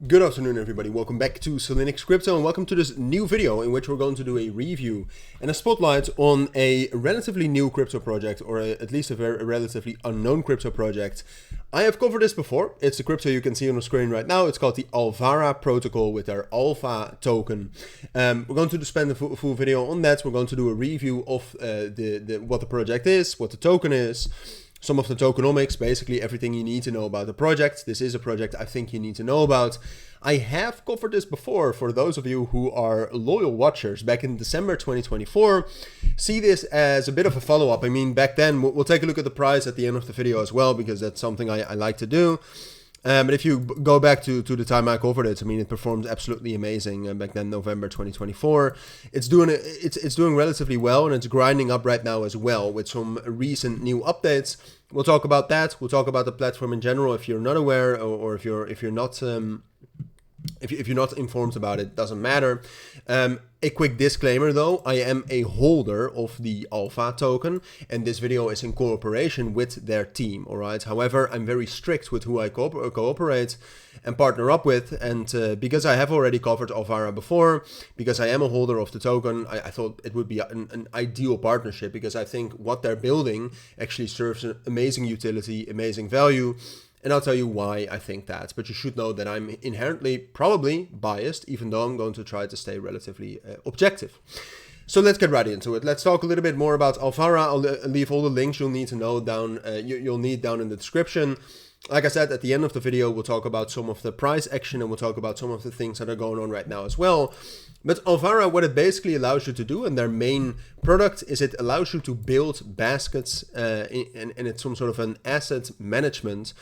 Good afternoon, everybody. Welcome back to Cilinix Crypto, and welcome to this new video in which we're going to do a review and a spotlight on a relatively new crypto project, or at least a relatively unknown crypto project. I have covered this before. It's a crypto you can see on the screen right now. It's called the Alvara protocol with their alpha token. We're going to spend a full video on that. We're going to do a review of what the project is, what the token is, some of the tokenomics, basically everything you need to know about the project. This is a project I think you need to know about. I have covered this before for those of you who are loyal watchers back in December 2024. See this as a bit of a follow-up. I mean, back then, we'll take a look at the price at the end of the video as well, because that's something I like to do. But if you go back to the time I covered it, I mean, it performed absolutely amazing back then, November 2024. It's doing relatively well, and it's grinding up right now as well with some recent new updates. We'll talk about that. We'll talk about the platform in general. If you're not aware, or if you're not informed about it, doesn't matter. A quick disclaimer though, I am a holder of the Alpha token, and this video is in cooperation with their team, alright? However, I'm very strict with who I cooperate and partner up with, and because I have already covered Alvara before, because I am a holder of the token, I thought it would be an ideal partnership, because I think what they're building actually serves an amazing utility, amazing value. And I'll tell you why I think that, but you should know that I'm inherently probably biased, even though I'm going to try to stay relatively objective. So let's get right into it. Let's talk a little bit more about Alvara. I'll leave all the links you'll need to know down. You'll need down in the description. Like I said, at the end of the video, we'll talk about some of the price action, and we'll talk about some of the things that are going on right now as well. But Alvara, what it basically allows you to do, and their main product, is it allows you to build baskets, and it's some sort of an asset management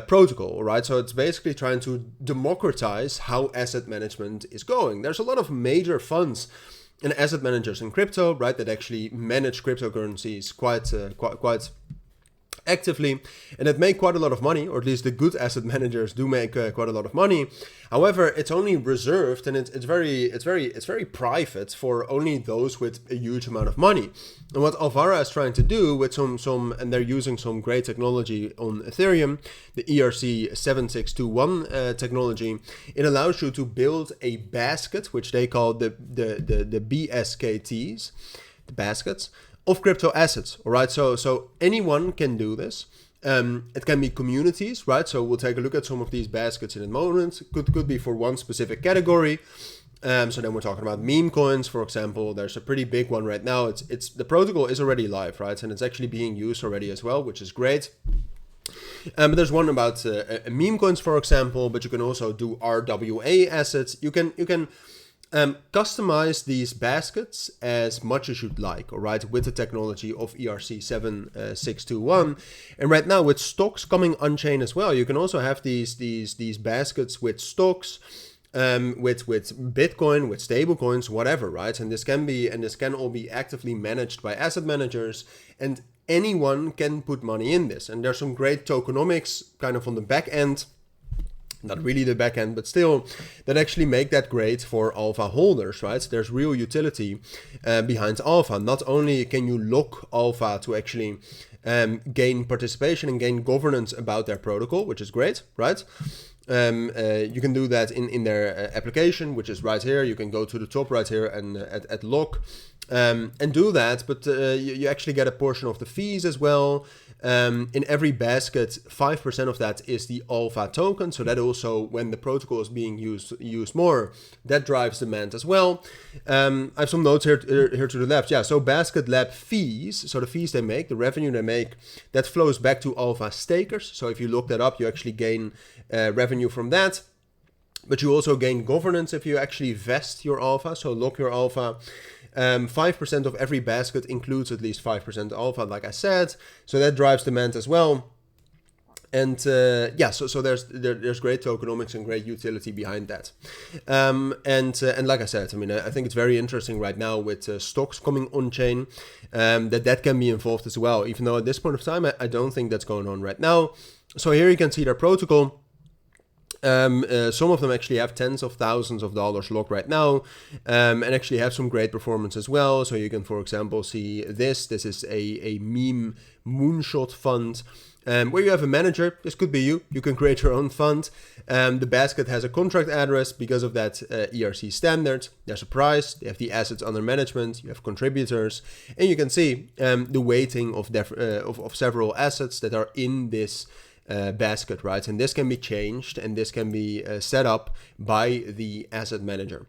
protocol, right? So it's basically trying to democratize how asset management is going. There's a lot of major funds and asset managers in crypto, right, that actually manage cryptocurrencies quite actively, and that make quite a lot of money, or at least the good asset managers do make quite a lot of money. However, it's only reserved, and it's very private for only those with a huge amount of money. And what Alvara is trying to do with some and they're using some great technology on Ethereum, the ERC-7621 technology, it allows you to build a basket, which they call the BSKTs, the baskets of crypto assets. All right, so anyone can do this. It can be communities, right? So we'll take a look at some of these baskets in a moment. Could be for one specific category. So then we're talking about meme coins, for example. There's a pretty big one right now. It's the protocol is already live, right? And it's actually being used already as well, which is great. But there's one about meme coins, for example. But you can also do RWA assets. You can customize these baskets as much as you'd like, all right, with the technology of ERC-7621. And right now, with stocks coming on-chain as well, you can also have these baskets with stocks, with Bitcoin, with stable coins, whatever, right? And this can all be actively managed by asset managers, and anyone can put money in this. And there's some great tokenomics kind of on the back end. Not really the back end, but still, that actually make that great for Alpha holders, right? So there's real utility behind Alpha. Not only can you lock Alpha to actually gain participation and gain governance about their protocol, which is great, right? You can do that in their application, which is right here. You can go to the top right here and at lock and do that, but you actually get a portion of the fees as well. In every basket, 5% of that is the Alpha token. So that also, when the protocol is being used more, that drives demand as well. I have some notes here to the left. Yeah, so Basket Lab fees, so the fees they make, the revenue they make, that flows back to Alpha stakers. So if you look that up, you actually gain revenue from that. But you also gain governance if you actually vest your Alpha, so lock your Alpha. 5% of every basket includes at least 5% Alpha, like I said. So that drives demand as well. And yeah, so there's great tokenomics and great utility behind that. And like I said, I mean, I think it's very interesting right now with stocks coming on chain, that can be involved as well. Even though at this point of time, I don't think that's going on right now. So here you can see their protocol. Some of them actually have tens of thousands of dollars locked right now, and actually have some great performance as well. So you can, for example, see this is a meme moonshot fund. where you have a manager. This could be you. You can create your own fund. The basket has a contract address because of that ERC standard. There's a price. They have the assets under management. You have contributors, and you can see the weighting of several assets that are in this basket, right? And this can be changed, and this can be set up by the asset manager.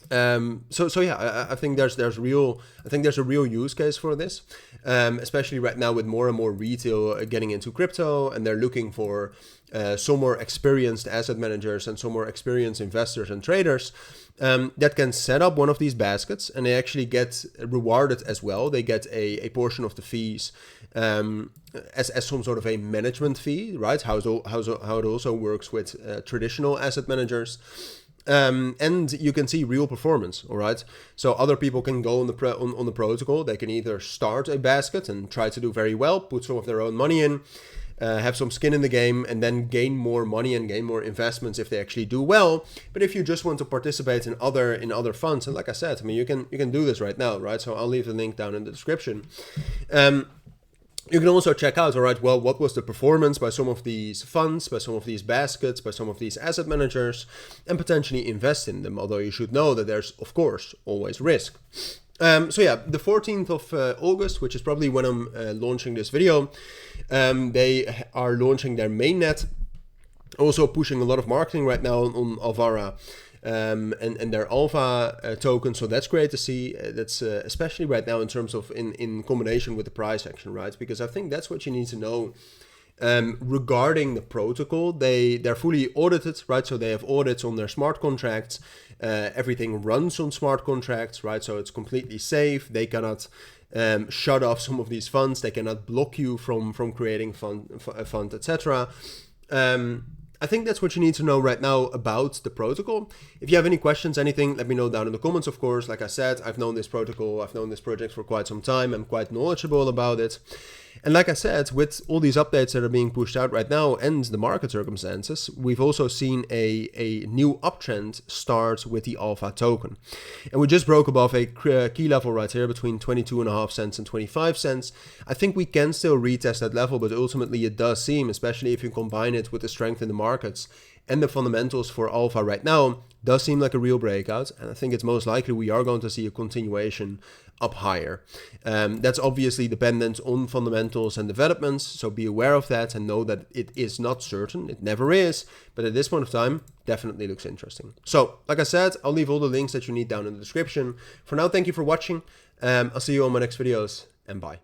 So yeah, I think there's a real use case for this, especially right now with more and more retail getting into crypto, and they're looking for some more experienced asset managers and some more experienced investors and traders that can set up one of these baskets, and they actually get rewarded as well. They get a portion of the fees as some sort of a management fee, right? How it also works with traditional asset managers. And you can see real performance, all right? So other people can go on the protocol. They can either start a basket and try to do very well, put some of their own money in, have some skin in the game, and then gain more money and gain more investments if they actually do well. But if you just want to participate in other funds, and like I said, I mean, you can do this right now, right? So I'll leave the link down in the description. You can also check out, all right, well, what was the performance by some of these funds, by some of these baskets, by some of these asset managers, and potentially invest in them. Although you should know that there's, of course, always risk. So yeah, the 14th of August, which is probably when I'm launching this video, they are launching their mainnet, also pushing a lot of marketing right now on Alvara. And their alpha token, so that's great to see. That's especially right now in terms of in combination with the price action, right? Because I think that's what you need to know regarding the protocol. They're fully audited, right? So they have audits on their smart contracts. Everything runs on smart contracts, right? So it's completely safe. They cannot shut off some of these funds. They cannot block you from creating a fund, etc. I think that's what you need to know right now about the protocol. If you have any questions, anything, let me know down in the comments, of course. Like I said, I've known this protocol, I've known this project for quite some time. I'm quite knowledgeable about it. And like I said, with all these updates that are being pushed out right now and the market circumstances, we've also seen a new uptrend start with the alpha token. And we just broke above a key level right here between 22.5 cents and 25 cents. I think we can still retest that level, but ultimately it does seem, especially if you combine it with the strength in the markets and the fundamentals for alpha right now, does seem like a real breakout. And I think it's most likely we are going to see a continuation up higher. That's obviously dependent on fundamentals and developments, so be aware of that and know that it is not certain. It never is, but at this point of time, definitely looks interesting. So, like I said, I'll leave all the links that you need down in the description. For now, thank you for watching. I'll see you on my next videos, and bye.